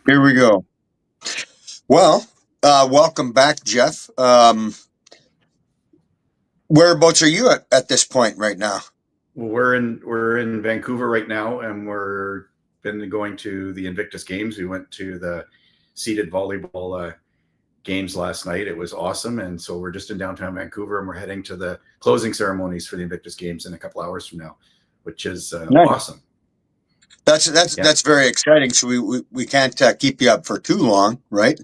Here we go. Well, welcome back, Jeff. Whereabouts are you at this point right now? We're in Vancouver right now, and we're been going to the Invictus Games. We went to the seated volleyball games last night. It was awesome, and so we're just in downtown Vancouver, and we're heading to the closing ceremonies for the Invictus Games in a couple hours from now, which is Nice. awesome. That's very exciting. So we can't keep you up for too long, right?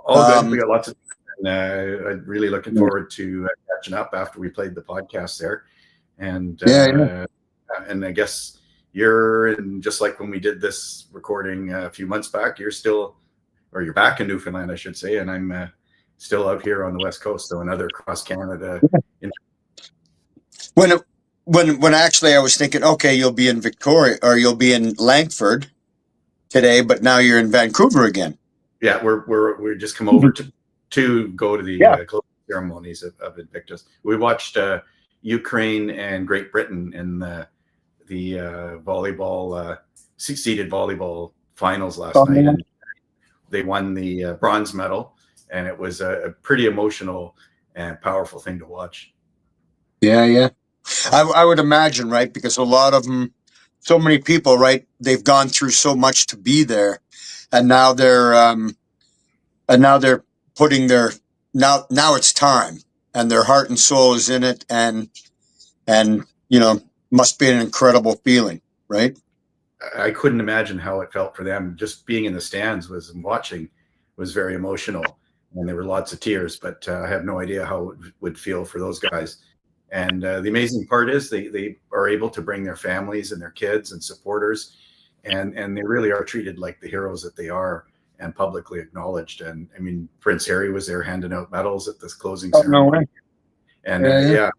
All good. We got lots of. And, I'm really looking forward to catching up after we played the podcast there, and yeah. and I guess you're in, just like when we did this recording a few months back. You're back in Newfoundland, I should say, and I'm still out here on the West Coast, so another cross Canada. When actually I was thinking, okay, you'll be in Victoria or you'll be in Langford today, but now you're in Vancouver again. Yeah, we're just come over to go to the closing ceremonies of Invictus. We watched Ukraine and Great Britain in the volleyball seated volleyball finals last night, and they won the bronze medal, and it was a pretty emotional and powerful thing to watch. Yeah. I would imagine, right? Because a lot of them, so many people, right? They've gone through so much to be there, and now they're putting their now it's time, and their heart and soul is in it, and must be an incredible feeling, right? I couldn't imagine how it felt for them. Just being in the stands and watching was very emotional, and there were lots of tears. But I have no idea how it would feel for those guys. And the amazing part is they are able to bring their families and their kids and supporters, and they really are treated like the heroes that they are and publicly acknowledged. And I mean, Prince Harry was there handing out medals at this closing ceremony. No way. And yeah,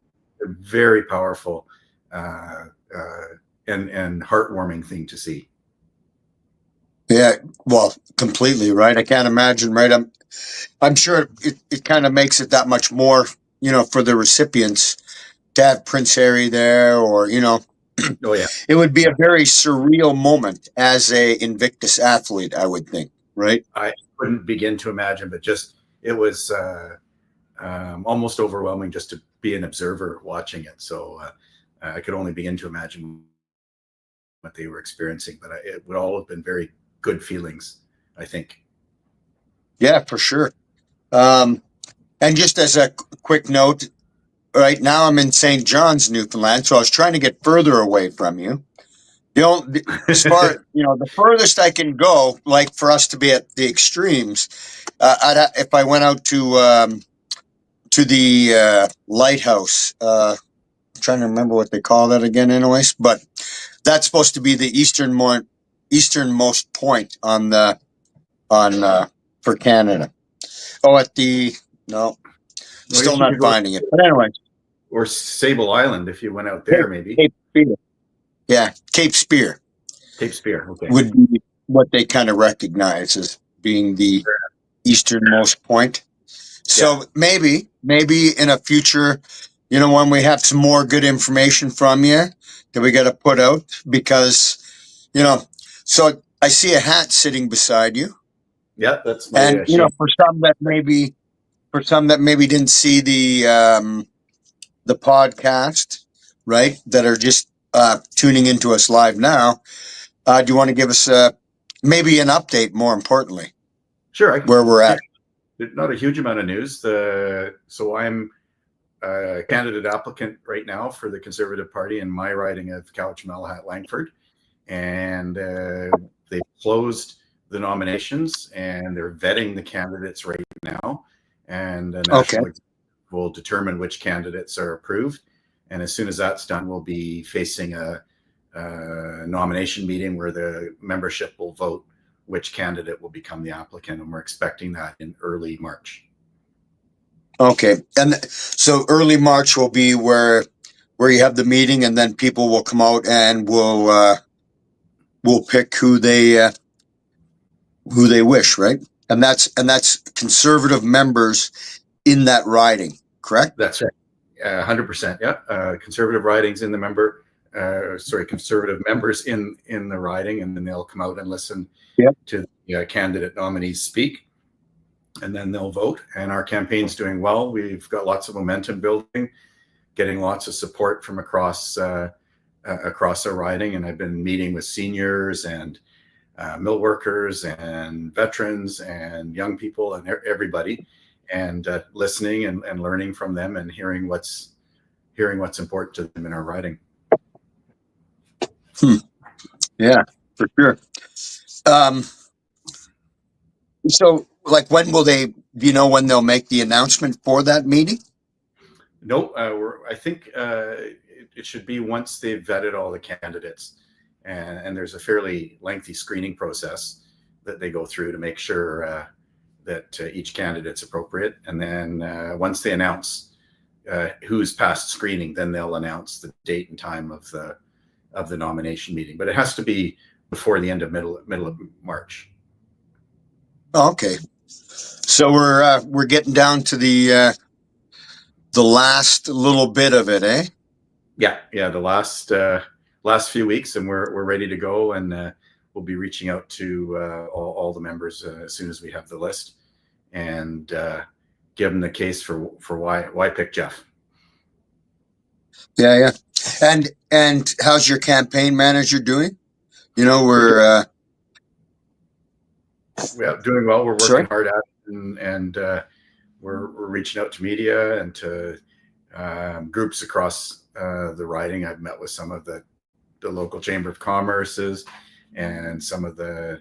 very powerful and heartwarming thing to see. Yeah, well, completely, right? I can't imagine, right? I'm sure it kind of makes it that much more, for the recipients to have Prince Harry there, or Oh yeah, it would be a very surreal moment as a Invictus athlete, I would think, right? I couldn't begin to imagine, but just it was almost overwhelming just to be an observer watching it. So I could only begin to imagine what they were experiencing, but it would all have been very good feelings, I think. Yeah, for sure. And just as a quick note, right now I'm in St. John's, Newfoundland, so I was trying to get further away from you. As far the furthest I can go, like for us to be at the extremes, if I went out to the lighthouse. I'm trying to remember what they call that again, anyways. But that's supposed to be the easternmost point on for Canada. Oh, still not finding it. But anyways, or Sable Island, if you went out there, maybe. Cape Spear. Yeah, Cape Spear. Cape Spear, okay. Would be what they kind of recognize as being the easternmost point. So maybe in a future, when we have some more good information from you that we got to put out, because, so I see a hat sitting beside you. Yeah, that's my. And for some that maybe didn't see the podcast, right? That are just tuning into us live now. Do you want to give us maybe an update? More importantly, sure. Where we're at. Not a huge amount of news. So I'm a candidate applicant right now for the Conservative Party in my riding of Cowichan-Malahat Langford, and they closed the nominations and they're vetting the candidates right now, and the national will determine which candidates are approved. And as soon as that's done, we'll be facing a nomination meeting where the membership will vote which candidate will become the applicant, and we're expecting that in early March. Okay, and so early March will be where you have the meeting, and then people will come out and we'll pick who they wish, right? And that's Conservative members in that riding, correct? That's right, 100%. Yeah, Conservative ridings in the member conservative members in the riding, and then they'll come out and listen to the candidate nominees speak, and then they'll vote. And our campaign's doing well. We've got lots of momentum building, getting lots of support from across our riding. And I've been meeting with seniors and mill workers and veterans and young people and everybody, and listening and learning from them and hearing what's important to them in our riding. Yeah, for sure. So, like, when will they? Do you know when they'll make the announcement for that meeting? No, I think it should be once they've vetted all the candidates, and there's a fairly lengthy screening process that they go through to make sure that each candidate's appropriate. And then once they announce who's passed screening, then they'll announce the date and time of the nomination meeting. But it has to be before the end of middle of March. Oh, okay. So we're getting down to the last little bit of it, eh? Yeah. The last few weeks, and we're ready to go, and we'll be reaching out to all the members as soon as we have the list, and give them the case for why pick Jeff. Yeah. And how's your campaign manager doing? You know, we're doing well. We're working sorry? hard at it, and we're reaching out to media and to groups across the riding. I've met with some of the local Chamber of Commerce's and some of the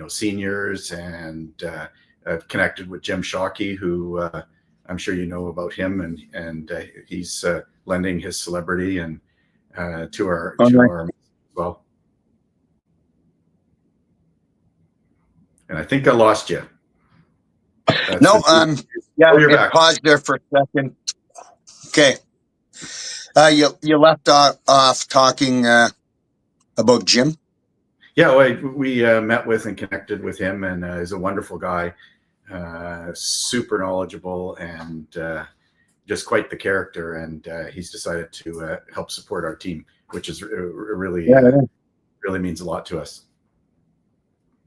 seniors, and I've connected with Jim Shockey, who I'm sure you know about him, and he's lending his celebrity and to our as well. And I think I lost you. No, it paused there for a second. Okay. You left off talking about Jim. Yeah, we met with and connected with him, and he's a wonderful guy, super knowledgeable, and just quite the character. And he's decided to help support our team, which is really means a lot to us.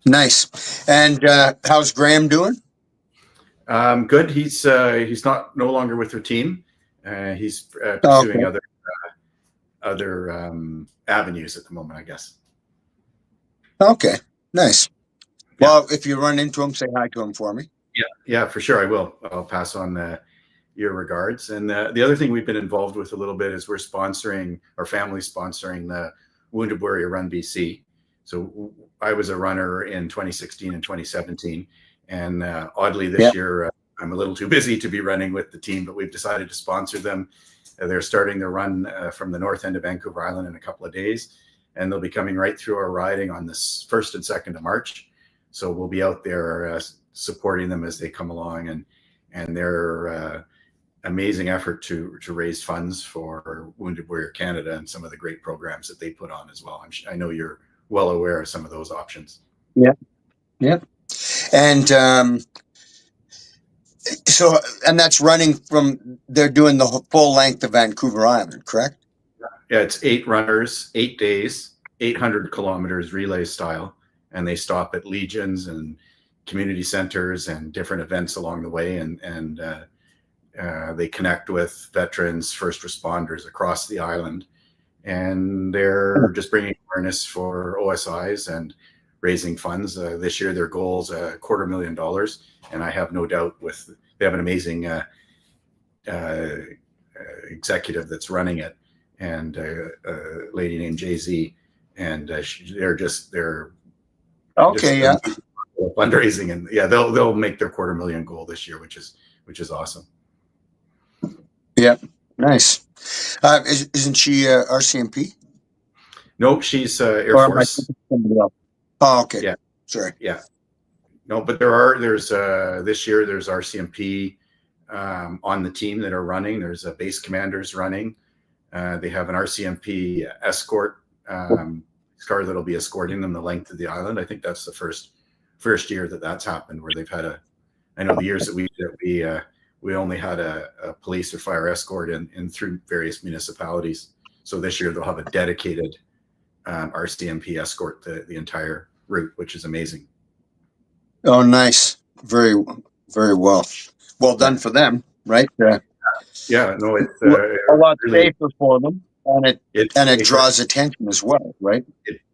Nice. And how's Graham doing? Good. He's no longer with their team. He's pursuing other avenues at the moment, I guess. Okay, nice. Yeah. Well, if you run into him, say hi to him for me. Yeah, for sure. I will. I'll pass on your regards. And the other thing we've been involved with a little bit is we're sponsoring, our family sponsoring the Wounded Warrior Run BC. So I was a runner in 2016 and 2017. And oddly, this year, I'm a little too busy to be running with the team, but we've decided to sponsor them. They're starting their run from the north end of Vancouver Island in a couple of days, and they'll be coming right through our riding on this 1st and 2nd of March. So we'll be out there supporting them as they come along, and their amazing effort to raise funds for Wounded Warrior Canada and some of the great programs that they put on as well. I know you're well aware of some of those options. Yeah. And so that's running from, they're doing the full length of Vancouver Island, correct? Yeah, it's 8 runners, 8 days, 800 kilometers relay style, and they stop at legions and community centers and different events along the way, and they connect with veterans, first responders across the island, and they're just bringing awareness for OSIs and raising funds. This year, their goal is $250,000, and I have no doubt they have an amazing executive that's running it, and a lady named Jay-Z, and they're fundraising, and they'll make their $250,000 goal this year, which is awesome. Yeah, nice. Isn't she RCMP? Nope, she's Air Force. Oh, okay. Yeah, sorry. Yeah, no, but there's this year there's RCMP on the team that are running. There's base commanders running. They have an RCMP escort car that'll be escorting them the length of the island. I think that's the first year that's happened, where they've had I know the years that we only had a police or fire escort in through various municipalities. So this year they'll have a dedicated RCMP escort the entire route, which is amazing. Oh, nice. Very, very well. Well done for them, right? Yeah, no, it's A lot really safer for them, and it's it safer. draws attention as well, right?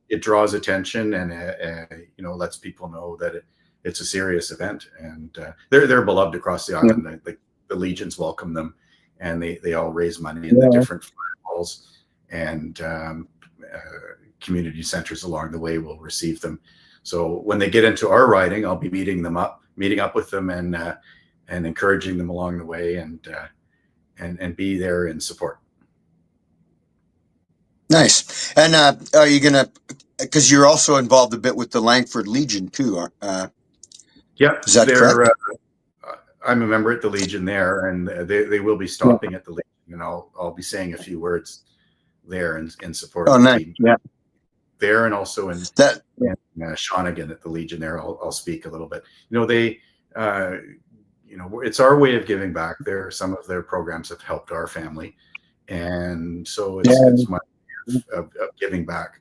It draws attention and lets people know that it's a serious event, and they're beloved across the island. Yeah. Like the legions welcome them, and they all raise money in the different halls, and community centers along the way will receive them. So when they get into our riding, I'll be meeting up with them, and encouraging them along the way, and be there in support. Nice. And are you gonna? Because you're also involved a bit with the Langford Legion too. Yeah, is that correct? I'm a member at the Legion there, and they will be stopping at the Legion, and I'll be saying a few words there in support of the team. Yeah. There, and also in Shawnigan at the Legion there, I'll speak a little bit. It's our way of giving back. Some of their programs have helped our family, and so it's my way of giving back.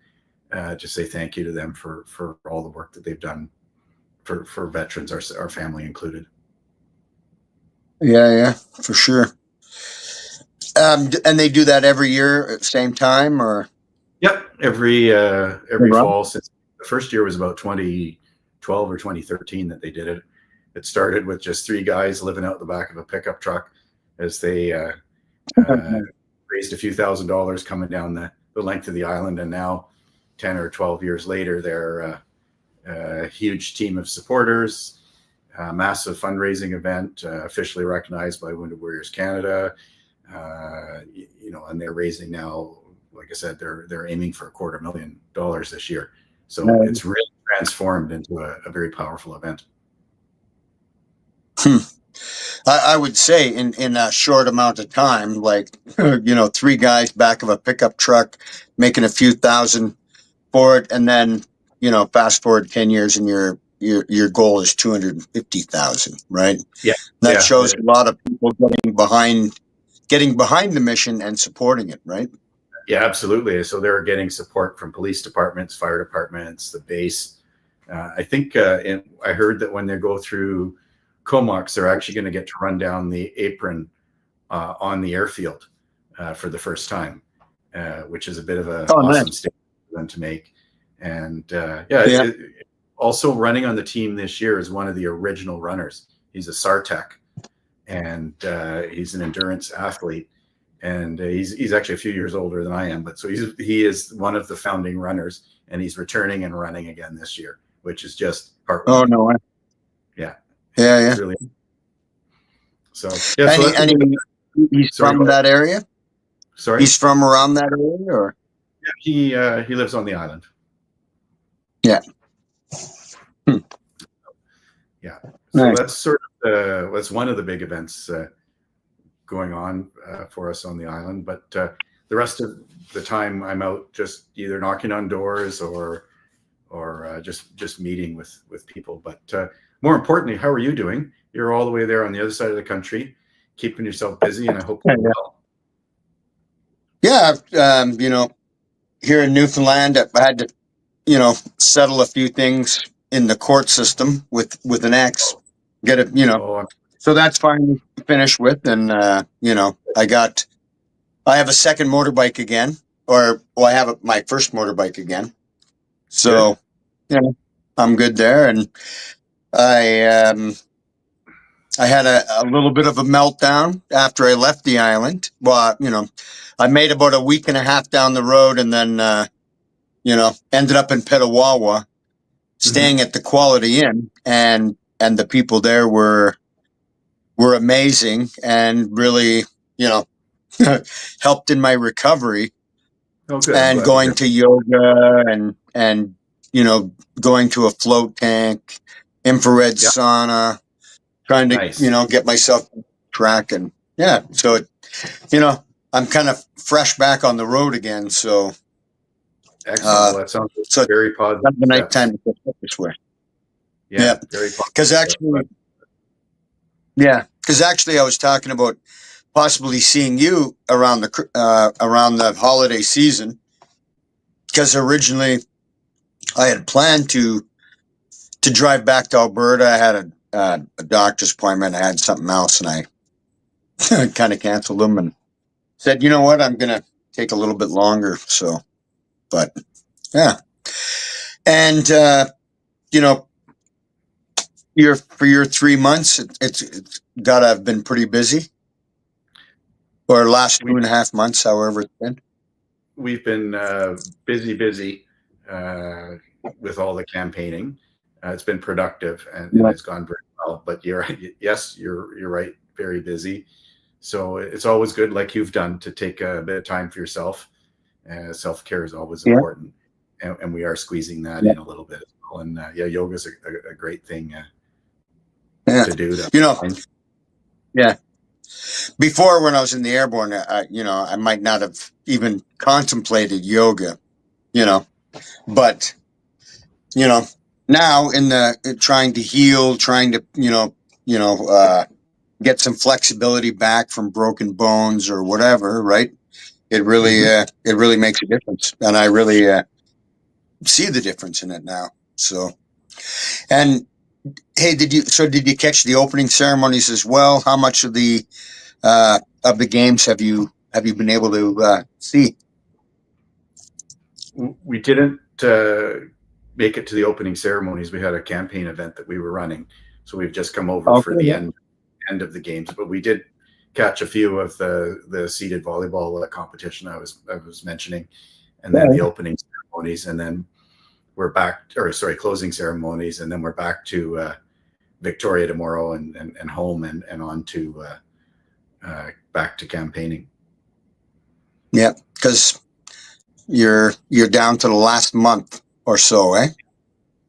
To say thank you to them for all the work that they've done for veterans, our family included. Yeah, for sure. And they do that every year at the same time, or? Yep, every fall. Since the first year was about 2012 or 2013 that they did it. It started with just 3 guys living out the back of a pickup truck as they raised a few $1,000s coming down the length of the island, and now 10 or 12 years later, they're a huge team of supporters, a massive fundraising event, officially recognized by Wounded Warriors Canada, and they're raising now, like I said, they're aiming for $250,000 this year. So it's really transformed into a very powerful event. I would say in a short amount of time, like 3 guys back of a pickup truck making a few thousand for it, and then fast forward 10 years and your goal is 250,000, right? Yeah, that shows a lot of people getting behind the mission and supporting it, right? Yeah, absolutely. So they're getting support from police departments, fire departments, the base. I think I heard that when they go through Comox, they're actually going to get to run down the apron on the airfield for the first time, which is a bit of an awesome statement for them to make. And also running on the team this year is one of the original runners. He's a SARTEC, and he's an endurance athlete. And he's actually a few years older than I am, but so he is one of the founding runners, and he's returning and running again this year, which is just heartwarming. Oh no! Yeah. Really. So he's from that area. Sorry, he's from around that area, or he lives on the island. Yeah. Yeah. So that's that's one of the big events going on for us on the island, but the rest of the time I'm out just either knocking on doors or just meeting with people. But more importantly, how are you doing? You're all the way there on the other side of the country, keeping yourself busy, and I hope you're well. Yeah, here in Newfoundland, I had to, settle a few things in the court system with an ex, get it, so that's finally finished with. And, I have a second motorbike again, I have my first motorbike again. So, I'm good there. And I had a little bit of a meltdown after I left the island. Well, I made about a week and a half down the road, and then, ended up in Petawawa, staying at the Quality Inn, and the people there were amazing and really, helped in my recovery. And going to yoga and going to a float tank, infrared sauna, trying to get myself on track. And so I'm kind of fresh back on the road again. So excellent. That sounds very positive. That's the night time to put it this way. Yeah, very positive. Because actually, I was talking about possibly seeing you around the holiday season, because originally I had planned to drive back to Alberta. I had a doctor's appointment. I had something else, and I kind of canceled them and said, you know what, I'm gonna take a little bit longer. So, but yeah, and you know, for your 3 months, it's gotta have been pretty busy, or last We 2.5 months, however it's been. we've been busy uh, with all the campaigning. It's been productive and Yeah. it's gone very well. But you're yes, you're right. Very busy. So it's always good, like you've done, to take a bit of time for yourself. Self care is always Yeah. important, and we are squeezing that Yeah. in a little bit as well. And yeah, yoga is a great thing Yeah. to do. To You know, yeah. Before, when I was in the airborne, I might not have even contemplated yoga, you know, but you know, now in the trying to heal, trying to, get some flexibility back from broken bones or whatever, right? Mhm. It really makes a difference, and I really see the difference in it now. So, and hey, did you catch the opening ceremonies as well? How much of the games have you been able to see? We didn't make it to the opening ceremonies. We had a campaign event that we were running, so we've just come over for Okay, the yeah. end of the games. But we did catch a few of the seated volleyball competition I was mentioning, and then the Yeah. opening ceremonies, and then we're back, or sorry, closing ceremonies, and then we're back to Victoria tomorrow, and home, and on to back to campaigning. Yeah, because you're down to the last month or so, eh?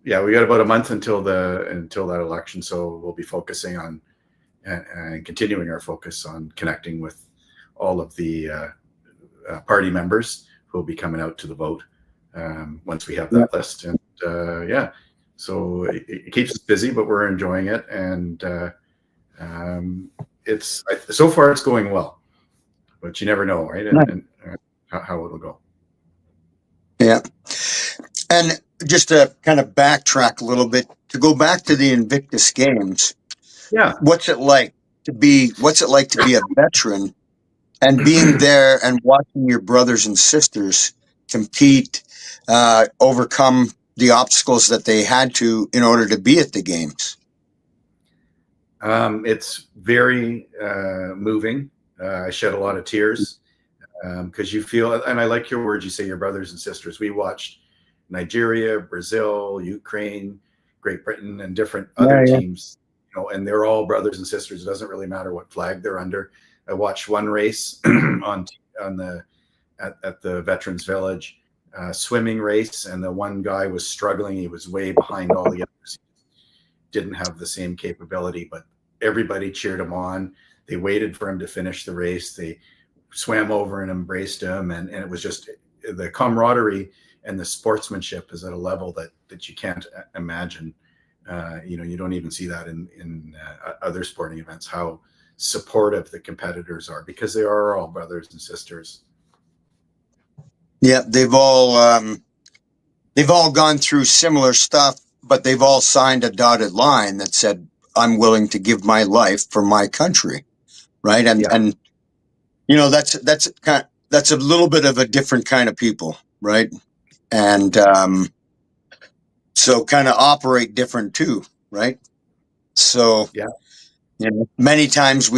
Yeah, we got about a month until that election, so we'll be focusing on and continuing our focus on connecting with all of the party members who will be coming out to the vote once we have Yeah. that list. And yeah, so it keeps us busy, but we're enjoying it, and it's so far it's going well, but you never know, right? Nice. And how it'll go. Yeah. And just to kind of backtrack a little bit, to go back to the Invictus Games, Yeah. what's it like to be a veteran and being there and watching your brothers and sisters compete, overcome the obstacles that they had to in order to be at the games? It's very moving. I shed a lot of tears because you feel, and I like your words. You say your brothers and sisters. We watched Nigeria, Brazil, Ukraine, Great Britain, and different other Yeah, yeah. teams. And they're all brothers and sisters. It doesn't really matter what flag they're under. I watched one race on the at the Veterans Village swimming race, and the one guy was struggling. He was way behind all the others. Didn't have the same capability, but everybody cheered him on. They waited for him to finish the race. They swam over and embraced him, and it was just the camaraderie and the sportsmanship is at a level that you can't imagine. You don't even see that in other sporting events, how supportive the competitors are, because they are all brothers and sisters. Yeah, they've all gone through similar stuff, but they've all signed a dotted line that said, "I'm willing to give my life for my country." Right, Yeah. and that's a little bit of a different kind of people, right? And so kind of operate different too, right? So Yeah. many times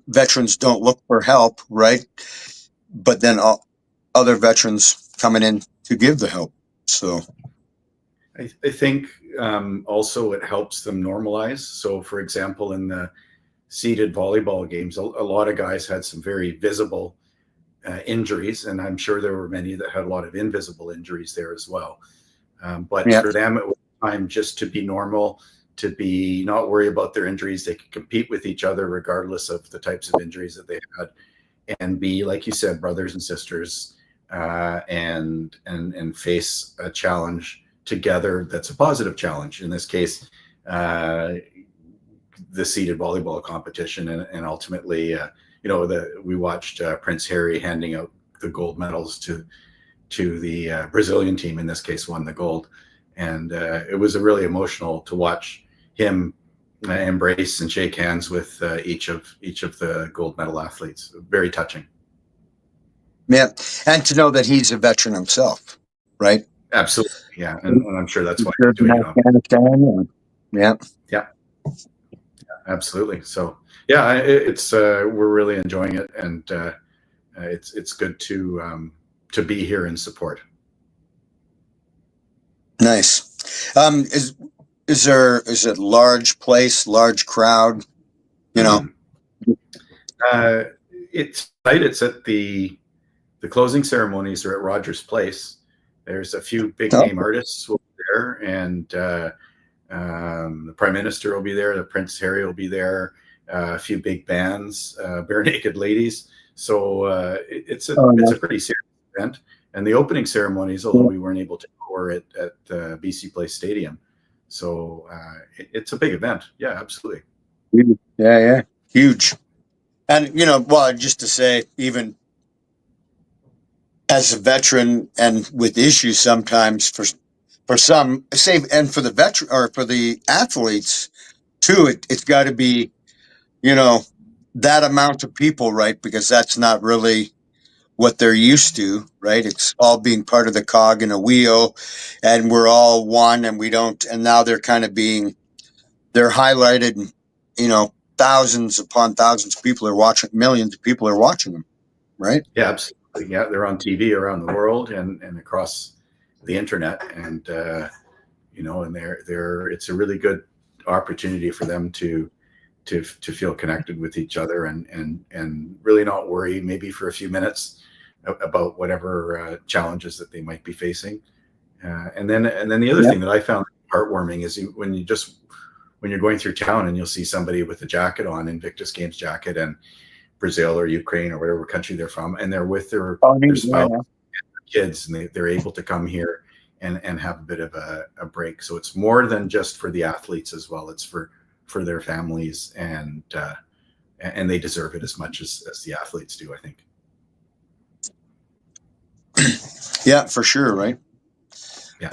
veterans don't look for help, right? But then other veterans coming in to give the help. So I think also it helps them normalize. So, for example, in the seated volleyball games, a lot of guys had some very visible injuries, and I'm sure there were many that had a lot of invisible injuries there as well. But yeah, for them, it was time just to be normal, to be not worry about their injuries. They could compete with each other regardless of the types of injuries that they had, and be, like you said, brothers and sisters, and face a challenge together. That's a positive challenge. In this case, the seated volleyball competition, and ultimately we watched Prince Harry handing out the gold medals to the Brazilian team. In this case, won the gold, and it was really emotional to watch him embrace and shake hands with each of the gold medal athletes. Very touching. Yeah, and to know that he's a veteran himself, right? Absolutely, yeah, and I'm sure that's why he's doing it. Afghanistan. Yeah, yeah, absolutely. So yeah, it's we're really enjoying it, and it's good to be here and support. Nice. Is it large place, large crowd? You know, it's at the closing ceremonies are at Rogers Place. There's a few big name artists will be there, and the Prime Minister will be there. The Prince Harry will be there. A few big bands, Bare Naked Ladies. So it's a pretty serious event. And the opening ceremonies, although we weren't able to go, were at BC Place Stadium. So it's a big event. Yeah, absolutely. Yeah, huge. And well, just to say, even as a veteran and with issues sometimes for some, say, and for the veteran or for the athletes too, it's got to be that amount of people, right? Because that's not really what they're used to, right? It's all being part of the cog in a wheel, and we're all one, and we don't. And now they're kind of they're highlighted, thousands upon thousands of people are watching, millions of people are watching them, right? Yeah, absolutely. Yeah, they're on TV around the world and across the internet, and and they're it's a really good opportunity for them to feel connected with each other and really not worry maybe for a few minutes about whatever challenges that they might be facing. And then the other thing that I found heartwarming is when you're going through town and you'll see somebody with a jacket on, Invictus Games jacket, and Brazil or Ukraine or whatever country they're from, and they're with their spouse and their kids, and they're able to come here and have a bit of a break. So it's more than just for the athletes as well. It's for their families, and they deserve it as much as the athletes do, I think. Yeah, for sure, right? Yeah.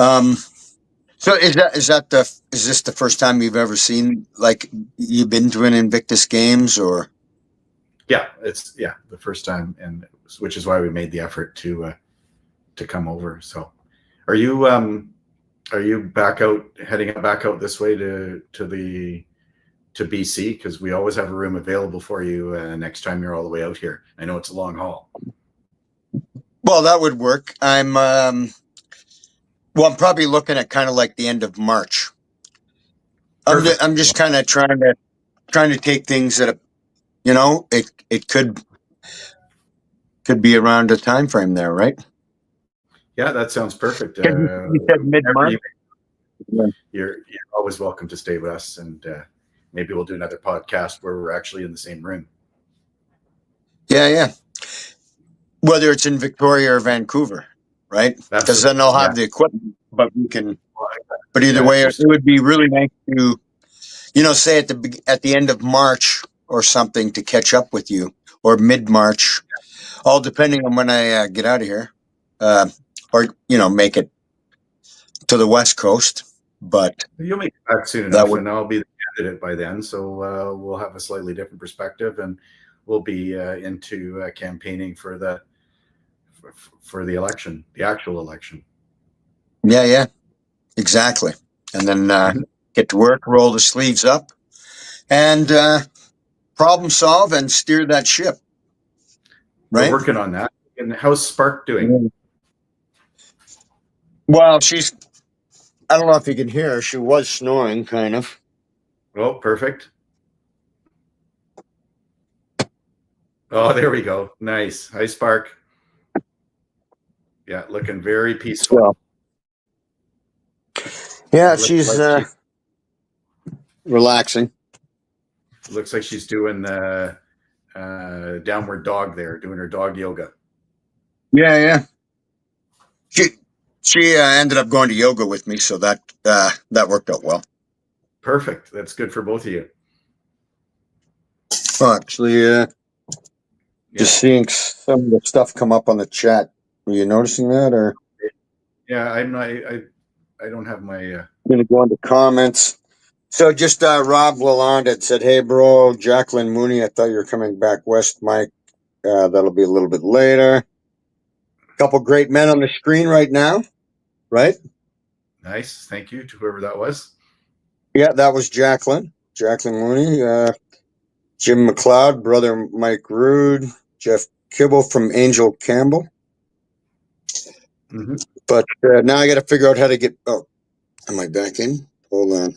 So is this the first time you've ever seen, like, you've been to an Invictus Games, or? Yeah, it's the first time, and which is why we made the effort to come over. So, are you heading back out this way to BC? Because we always have a room available for you next time you're all the way out here. I know it's a long haul. Well, that would work. I'm probably looking at kind of like the end of March. I'm just kind of trying to take things that it could be around a time frame there, right? Yeah, that sounds perfect. You said mid-March. You're always welcome to stay with us, and maybe we'll do another podcast where we're actually in the same room. Yeah. Whether it's in Victoria or Vancouver, right? Because then they'll have the equipment, but we can. But either way, it would be really nice to, say at the end of March or something, to catch up with you, or mid-March, all depending on when I get out of here, or make it to the West Coast. But you'll make it back soon enough, and I'll be the candidate by then, so we'll have a slightly different perspective, and we'll be into campaigning for the election, the actual election. Yeah, exactly. And then get to work, roll the sleeves up, and problem solve and steer that ship. Right? We're working on that. And how's Spark doing? Well, I don't know if you can hear her. She was snoring, kind of. Oh, perfect. Oh, there we go. Nice. Hi, Spark. Yeah, looking very peaceful. Yeah, she's relaxing. Looks like she's doing downward dog there, doing her dog yoga. Yeah. She ended up going to yoga with me, so that worked out well. Perfect. That's good for both of you. Well, actually, Yeah. Just seeing some of the stuff come up on the chat. Were you noticing that, or Yeah, I'm not. I don't have my. I'm gonna go into comments? So just Rob Lalonde had said, "Hey, bro, Jacqueline Mooney. I thought you were coming back west, Mike. That'll be a little bit later. Couple great men on the screen right now, right? Nice. Thank you to whoever that was. Yeah, that was Jacqueline Mooney. Jim McLeod, brother Mike Rude, Jeff Kibble from Angel Campbell. Mm-hmm. But now I got to figure out how to get. Oh, am I back in? Hold on.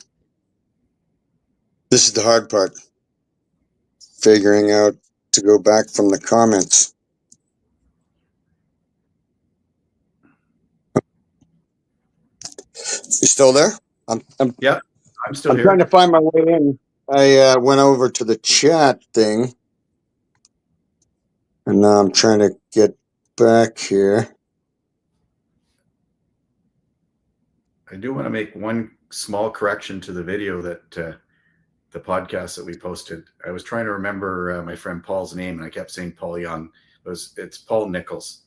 This is the hard part. Figuring out to go back from the comments. You still there? Yeah, I'm still I'm trying here. to find my way in. I went over to the chat thing, and now I'm trying to get back here. I do want to make one small correction to the video that the podcast that we posted. I was trying to remember my friend Paul's name, and I kept saying Paul Young. It's Paul Nichols.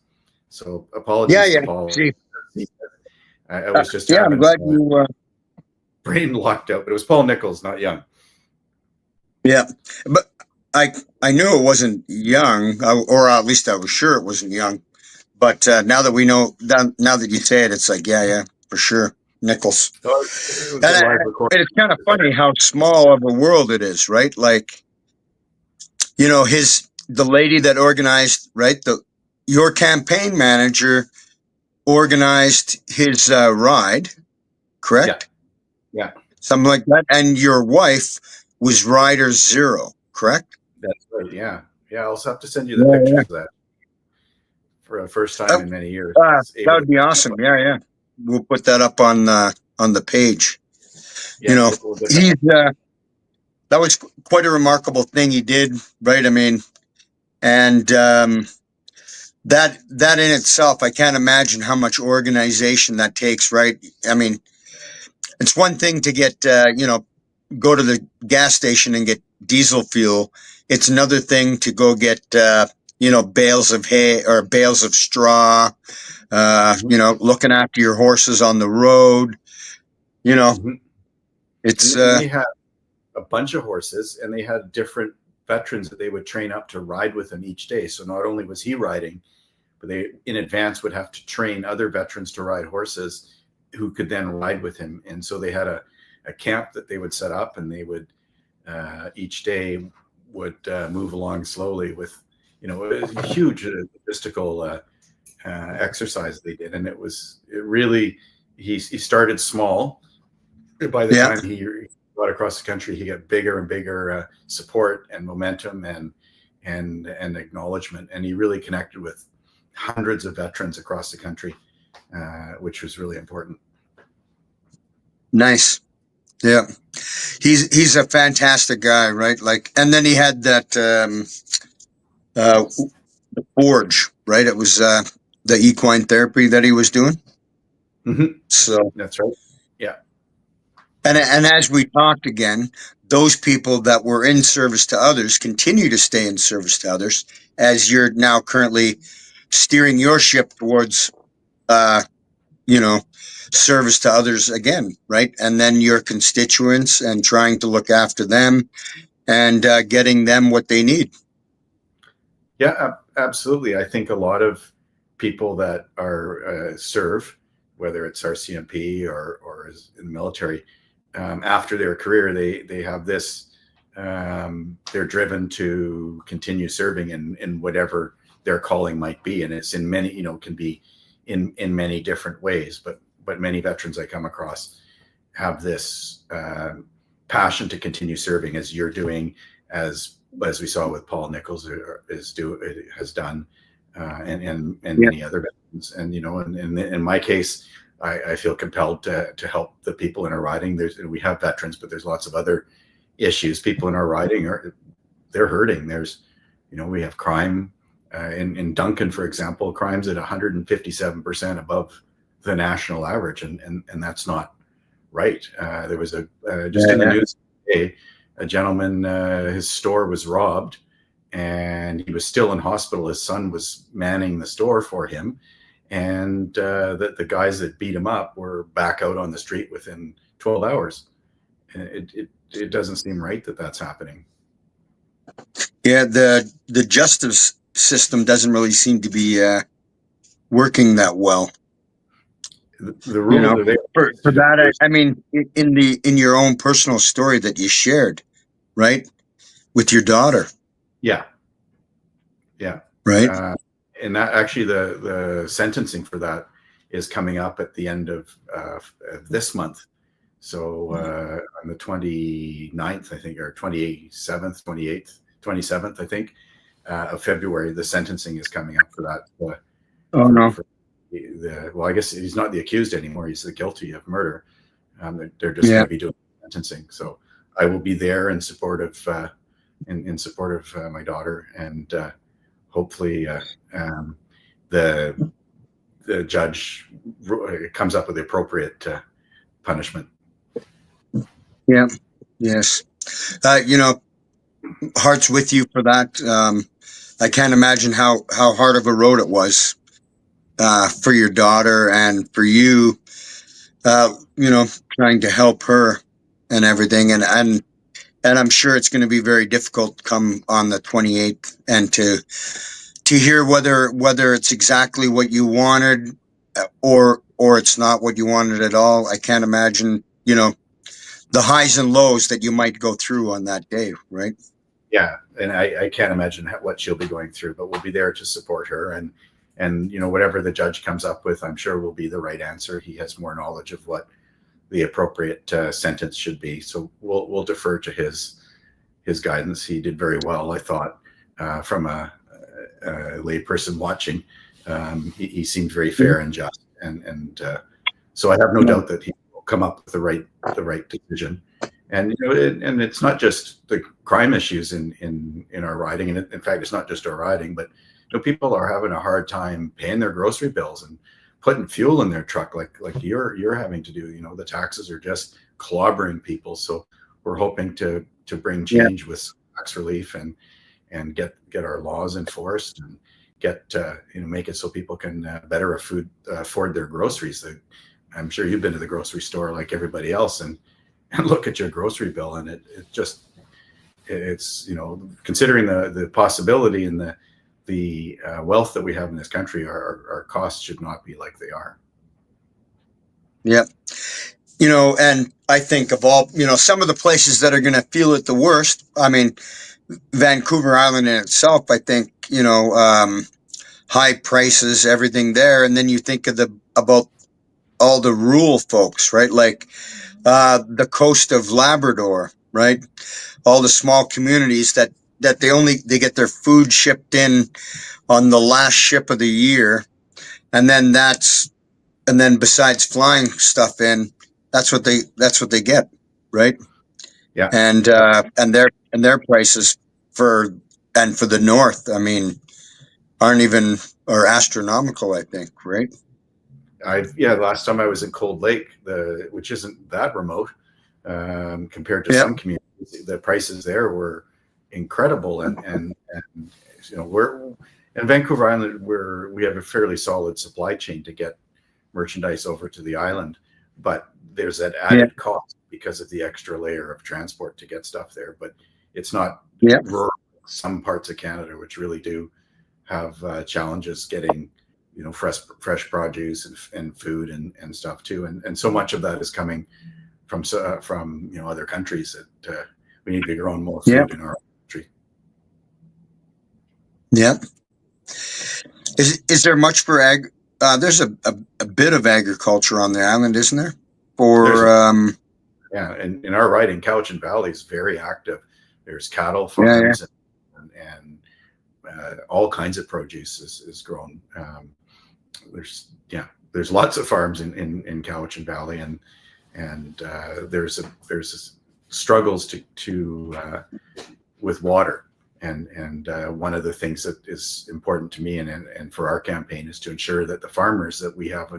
So Yeah, apologies to yeah. Paul. See, I was just yeah, I'm having glad you. brain locked out, but it was Paul Nichols, not Young. Yeah, but I knew it wasn't Young, or at least I was sure it wasn't Young. But now that we know, now that you say it, it's like, yeah, for sure, Nichols. Oh, it was a And live recording. it's kind of funny how small of a world it is, right? Like, the lady that organized, right? Your campaign manager organized his ride, correct? Yeah, Something like that. And your wife was rider zero, correct? that's right. Yeah. I'll also have to send you the Yeah, pictures of that for the first yeah. time in many years. That would be awesome. Yeah. We'll put that up on the page. Yeah, we'll get that. That was quite a remarkable thing he did, right? I mean, and that in itself, I can't imagine how much organization that takes, right? I mean, it's one thing to get go to the gas station and get diesel fuel. It's another thing to go get bales of hay or bales of straw. Looking after your horses on the road. Mm-hmm. It's and they had a bunch of horses, and they had different veterans that they would train up to ride with them each day. So not only was he riding, but they in advance would have to train other veterans to ride horses who could then ride with him. And so they had a camp that they would set up, and they would each day would move along slowly with, it was a huge logistical exercise they did. And it really, he started small. By the time he got across the country, he got bigger and bigger support and momentum and acknowledgement. And he really connected with hundreds of veterans across the country, which was really important. nice. Yeah, he's a fantastic guy, right? Like, and then he had that the forge, right? It was the equine therapy that he was doing. Mm-hmm. So that's right. Yeah. And as we talked again, those people that were in service to others continue to stay in service to others, as you're now currently steering your ship towards, service to others again, right? And then your constituents and trying to look after them and getting them what they need. Yeah, absolutely. I think a lot of people that are serve, whether it's RCMP or in the military, after their career, they have this. They're driven to continue serving in whatever their calling might be, and it's in many, can be in many different ways. But many veterans I come across have this passion to continue serving, as you're doing, as we saw with Paul Nichols has done, and many other veterans. And in my case, I feel compelled to help the people in our riding. We have veterans, but there's lots of other issues. People in our riding they're hurting. We have crime in Duncan, for example. Crime's at 157% above the national average, and that's not right. There was just in the news today, a gentleman, his store was robbed, and he was still in hospital. His son was manning the store for him, and the guys that beat him up were back out on the street within 12 hours. And it doesn't seem right that that's happening. Yeah, the justice system doesn't really seem to be working that well. The rule for that, I mean, in your own personal story that you shared, right, with your daughter. Yeah. Right. And that actually the sentencing for that is coming up at the end of this month. So on the 29th, I think, or 27th, 28th, 27th, I think, of February, the sentencing is coming up for that. Well, I guess he's not the accused anymore. He's the guilty of murder. They're just going to be doing sentencing. So I will be there in support of in support of my daughter, and hopefully the judge comes up with the appropriate punishment. Yeah. Yes. Heart's with you for that. I can't imagine how hard of a road it was for your daughter and for you, trying to help her and everything. And I'm sure it's going to be very difficult come on the 28th and to hear whether it's exactly what you wanted or it's not what you wanted at all. I can't imagine, the highs and lows that you might go through on that day, right? Yeah, and I can't imagine what she'll be going through, but we'll be there to support her, and whatever the judge comes up with, I'm sure will be the right answer. He has more knowledge of what the appropriate sentence should be, so we'll defer to his guidance. He did very well, I thought, from a layperson watching. He seemed very fair and just, and so I have no doubt that he will come up with the right decision. And and it's not just the crime issues in our riding, and in fact, it's not just our riding, but people are having a hard time paying their grocery bills and putting fuel in their truck, like you're having to do. The taxes are just clobbering people. So we're hoping to bring change with tax relief and get our laws enforced and get make it so people can better afford their groceries. I'm sure you've been to the grocery store like everybody else and look at your grocery bill, and it's considering the possibility and the wealth that we have in this country, our costs should not be like they are. Yep. And I think of all, some of the places that are going to feel it the worst. I mean, Vancouver Island in itself, I think, high prices, everything there. And then you think about all the rural folks, right? Like the coast of Labrador, right? All the small communities that they get their food shipped in on the last ship of the year. And then besides flying stuff in, that's what they get, right? Yeah. And their prices for the north, I mean, aren't even or astronomical, I think, right? Last time I was in Cold Lake, which isn't that remote compared to some communities, the prices there were incredible, and we're in Vancouver Island, we have a fairly solid supply chain to get merchandise over to the island, but there's that added cost because of the extra layer of transport to get stuff there. But it's not rural. Some parts of Canada which really do have challenges getting fresh produce and food and stuff too, and so much of that is coming from other countries that we need to be growing more food in our country. Yeah. Is there much for ag? There's a bit of agriculture on the island, isn't there? And in our riding, Cowichan Valley is very active. There's cattle farms and all kinds of produce is grown. There's lots of farms in Cowichan Valley, and there's struggles to with water. And one of the things that is important to me and for our campaign is to ensure that the farmers that we have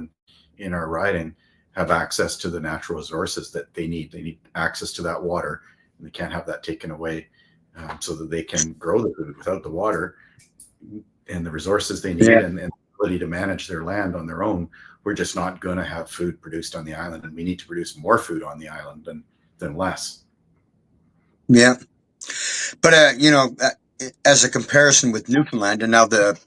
in our riding have access to the natural resources that they need. They need access to that water, and they can't have that taken away. so that they can grow the food without the water and the resources they need, Yeah. and the ability to manage their land on their own. We're just not going to have food produced on the island, and we need to produce more food on the island than less. Yeah. But, as a comparison with Newfoundland, and now the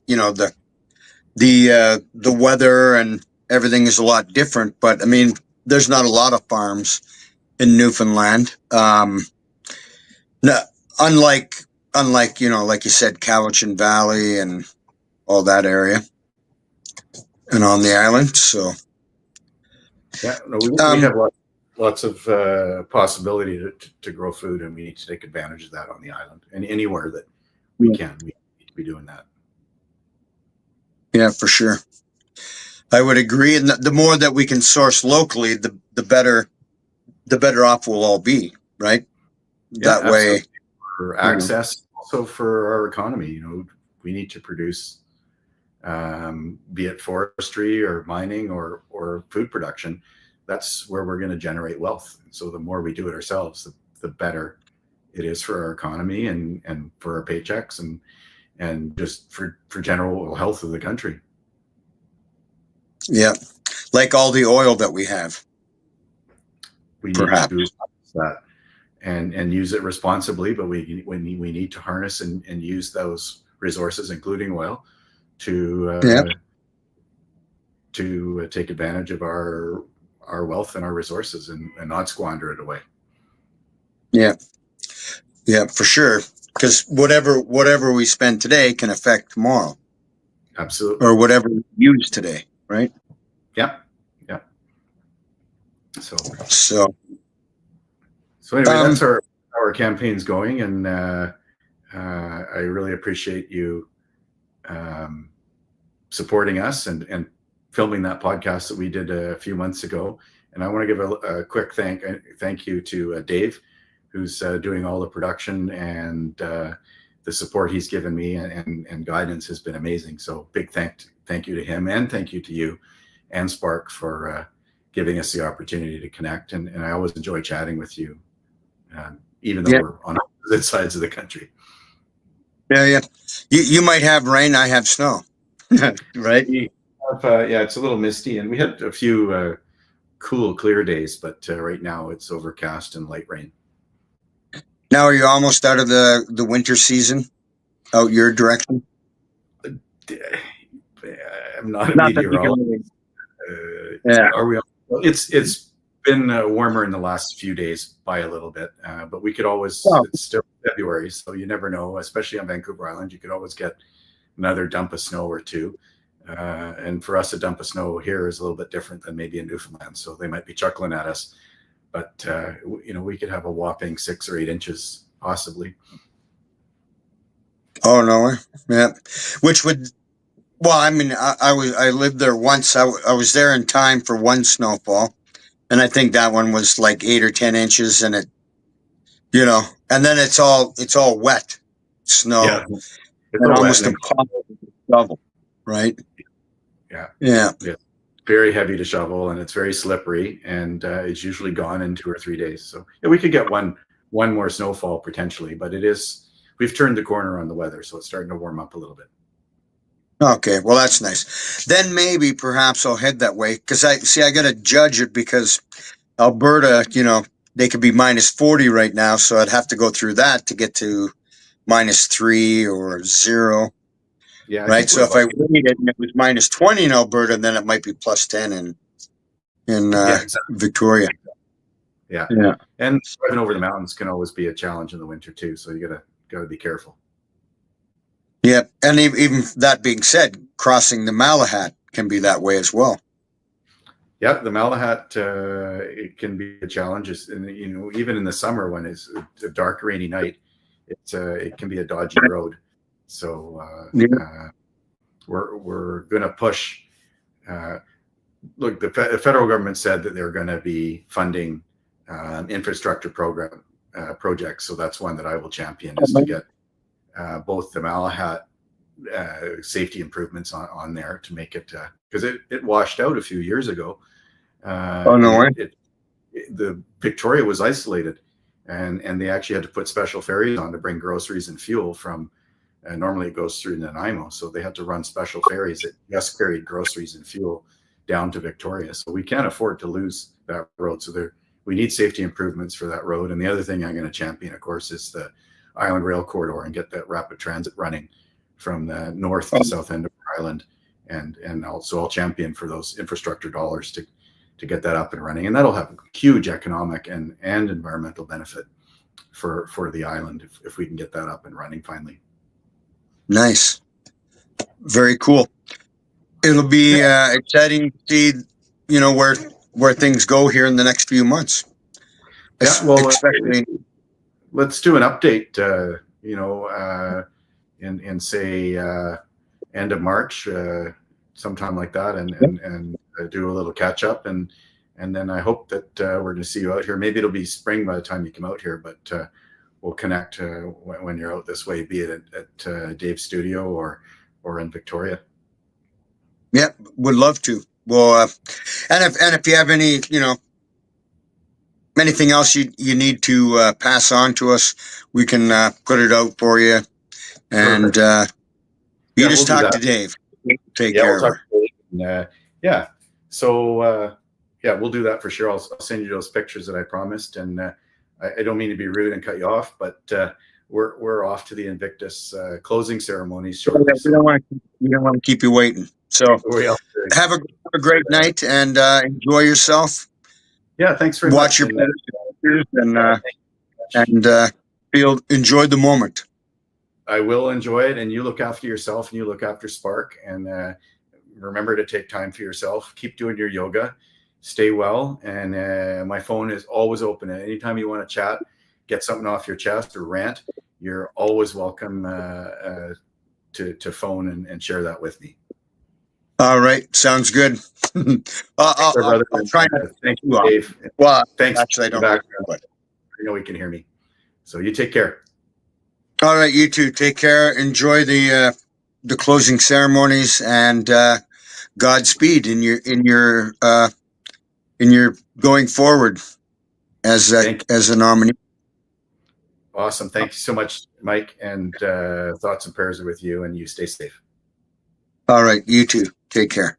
weather and everything is a lot different, but I mean, there's not a lot of farms in Newfoundland. No, unlike, like you said, Cowichan Valley and all that area and on the island. So, Yeah, no, we have lots of possibility to grow food, and we need to take advantage of that on the island, and anywhere that we can. We need to be doing that. yeah, for sure. I would agree. And the more that we can source locally, the better off we'll all be, right? Yeah, That way. For access, also for our economy, we need to produce, be it forestry or mining or food production. That's where we're going to generate wealth. So the more we do it ourselves, the better it is for our economy and for our paychecks and just for general health of the country. Yeah. Like all the oil that we have. We need to do that and use it responsibly, but we need to harness and use those resources, including oil, to take advantage of our wealth and our resources and not squander it away. Yeah. Yeah, for sure. Because whatever we spend today can affect tomorrow. Absolutely. Or whatever we use today, right? Yeah. Yeah. So anyway, that's our campaign's going, and I really appreciate you supporting us and filming that podcast that we did a few months ago. And I want to give a quick thank you to Dave, who's doing all the production, and the support he's given me and guidance has been amazing. So big thank you to him, and thank you to you and Spark for giving us the opportunity to connect. And I always enjoy chatting with you, even though we're on opposite sides of the country. Yeah. You might have rain, I have snow. Right? It's a little misty, and we had a few cool, clear days, but right now it's overcast and light rain. Now, are you almost out of the winter season out your direction? I'm not a meteorologist. Are we? It's been warmer in the last few days by a little bit, but we could always. It's still February, so you never know. Especially on Vancouver Island, you could always get another dump of snow or two. And for us, a dump of snow here is a little bit different than maybe in Newfoundland. So they might be chuckling at us, but we could have a whopping 6 or 8 inches possibly. Oh no, yeah. Which would, well, I mean, I lived there once. I was there in time for one snowfall, and I think that one was like 8 or 10 inches, and and then it's all wet snow. Yeah, and almost impossible to shovel, right? Yeah. Very heavy to shovel, and it's very slippery, and it's usually gone in 2 or 3 days. So we could get one more snowfall potentially, but we've turned the corner on the weather, so it's starting to warm up a little bit. Okay, well, that's nice. Then maybe perhaps I'll head that way, because I got to judge it, because Alberta, they could be minus 40 right now, so I'd have to go through that to get to -3 or 0. Yeah. Right. So if I waited and it was minus 20 in Alberta, then it might be plus 10 in exactly. Victoria. Yeah. And driving over the mountains can always be a challenge in the winter too. So you gotta be careful. Yeah. And even that being said, crossing the Malahat can be that way as well. Yeah, the Malahat it can be a challenge. And even in the summer when it's a dark, rainy night, it can be a dodgy road. So we're going to push. Look, the federal government said that they're going to be funding infrastructure projects. So that's one that I will champion, is to get both the Malahat safety improvements on there to make it, because it washed out a few years ago. Oh no way! The Victoria was isolated, and they actually had to put special ferries on to bring groceries and fuel from. Normally it goes through Nanaimo, so they had to run special ferries that just carried groceries and fuel down to Victoria. So we can't afford to lose that road. So we need safety improvements for that road. And the other thing I'm going to champion, of course, is the Island Rail Corridor and get that rapid transit running from the north to south end of our island. And also I'll champion for those infrastructure dollars to get that up and running. And that'll have huge economic and environmental benefit for the island if we can get that up and running finally. Nice. Very cool. It'll be exciting to see, where things go here in the next few months. Yeah, well, especially let's do an update, in say end of March, sometime like that, and do a little catch up, and then I hope that we're going to see you out here. Maybe it'll be spring by the time you come out here, but we'll connect when you're out this way, be it at Dave's studio or in Victoria. Yeah, would love to. Well, and if you have any, anything else you need to pass on to us, we can put it out for you. And you just talk to Dave. Take care of her. Yeah. So we'll do that for sure. I'll send you those pictures that I promised. And I don't mean to be rude and cut you off, but we're off to the Invictus closing ceremonies shortly. We don't want to keep you waiting. So have a great night and enjoy yourself. Yeah, thanks very much. Watch your and enjoy the moment. I will enjoy it, and you look after yourself and you look after Spark, and remember to take time for yourself. Keep doing your yoga, stay well, and my phone is always open. At anytime you want to chat, get something off your chest or rant, you're always welcome to phone and share that with me. All right, sounds good. I'll try not to thank you, Dave. Well, thanks. Actually, I don't know, but I know you can hear me. So you take care. All right, you too. Take care. Enjoy the closing ceremonies, and Godspeed in your going forward as a nominee. Awesome. Thank you so much, Mike. And thoughts and prayers are with you, and you stay safe. All right, you too. Take care.